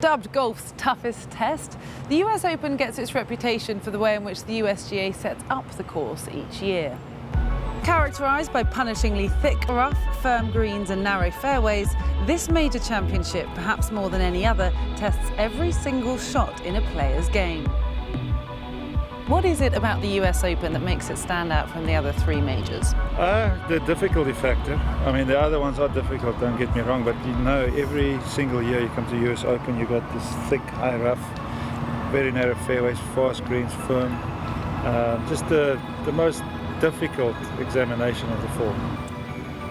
Dubbed golf's toughest test, the US Open gets its reputation for the way in which the USGA sets up the course each year. Characterised by punishingly thick rough, firm greens and narrow fairways, this major championship, perhaps more than any other, tests every single shot in a player's game. What is it about the US Open that makes it stand out from the other three majors? The difficulty factor. I mean, the other ones are difficult, don't get me wrong, but you know, every single year you come to the US Open, you got this thick, high rough, very narrow fairways, fast greens, firm. Just the most difficult examination of the four.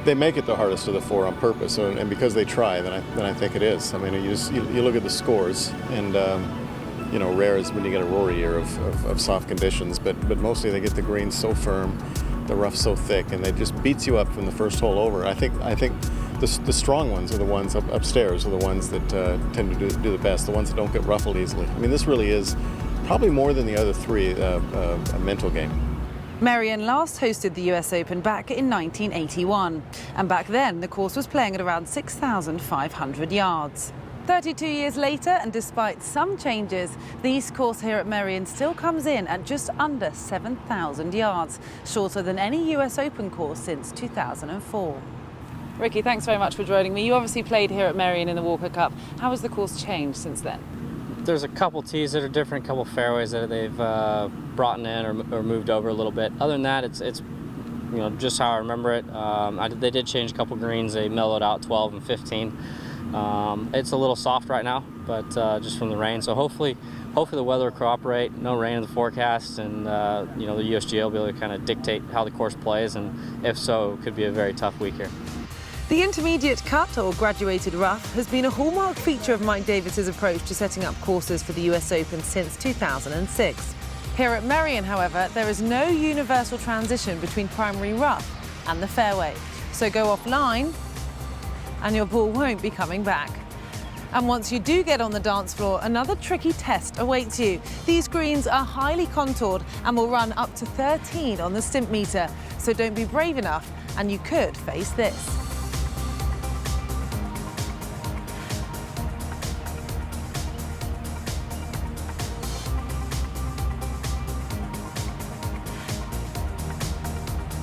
They make it the hardest of the four on purpose, and because they try, then I think it is. I mean, you look at the scores, and you know, rare is when you get a Rory year of soft conditions, but mostly they get the greens so firm, the rough so thick, and they just beats you up from the first hole over. I think the strong ones are the ones upstairs, are the ones that tend to do the best, the ones that don't get ruffled easily. I mean, this really is probably more than the other three a mental game. Merion last hosted the US Open back in 1981, and back then the course was playing at around 6,500 yards. 32 years later, and despite some changes, the East course here at Merion still comes in at just under 7,000 yards, shorter than any US Open course since 2004. Ricky, thanks very much for joining me. You obviously played here at Merion in the Walker Cup. How has the course changed since then? There's a couple tees that are different, a couple fairways that they've brought in or moved over a little bit. Other than that, it's you know, just how I remember it. They did change a couple greens. They mellowed out 12 and 15. It's a little soft right now, but just from the rain. So hopefully the weather will cooperate. No rain in the forecast, and you know, the USGA will be able to kind of dictate how the course plays. And if so, it could be a very tough week here. The intermediate cut, or graduated rough, has been a hallmark feature of Mike Davis's approach to setting up courses for the US Open since 2006. Here at Merion, however, there is no universal transition between primary rough and the fairway. So go offline and your ball won't be coming back. And once you do get on the dance floor, another tricky test awaits you. These greens are highly contoured and will run up to 13 on the stimp meter. So don't be brave enough and you could face this.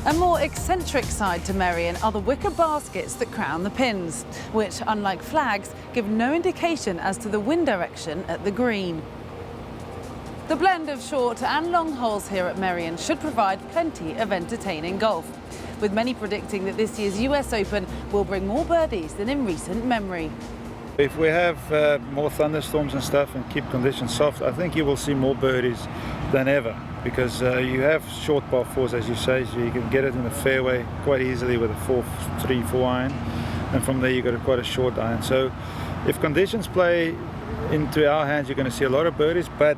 A more eccentric side to Merion are the wicker baskets that crown the pins, which, unlike flags, give no indication as to the wind direction at the green. The blend of short and long holes here at Merion should provide plenty of entertaining golf, with many predicting that this year's US Open will bring more birdies than in recent memory. If we have more thunderstorms and stuff and keep conditions soft, I think you will see more birdies than ever, because you have short par fours, as you say, so you can get it in the fairway quite easily with a 3-4 iron, and from there you got quite a short iron. So if conditions play into our hands, you're going to see a lot of birdies, but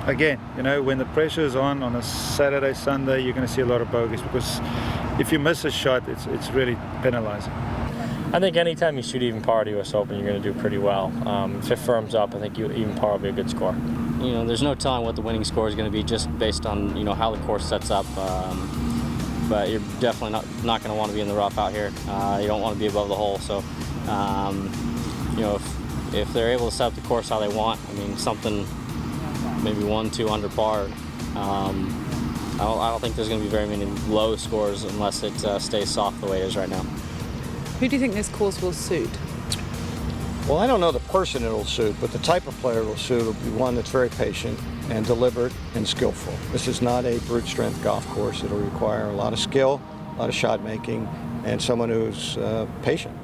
again, you know, when the pressure is on a Saturday, Sunday, you're going to see a lot of bogeys, because if you miss a shot, it's really penalizing. I think anytime you shoot even par at US Open, you're going to do pretty well. If it firms up, I think even par will be a good score. You know, there's no telling what the winning score is going to be just based on, you know, how the course sets up. But you're definitely not going to want to be in the rough out here. You don't want to be above the hole. So, you know, if they're able to set up the course how they want, I mean, something maybe 1-2 under par. I don't think there's going to be very many low scores unless it stays soft the way it is right now. Who do you think this course will suit? Well, I don't know the person it'll suit, but the type of player it'll suit will be one that's very patient and deliberate and skillful. This is not a brute strength golf course. It'll require a lot of skill, a lot of shot making, and someone who's patient.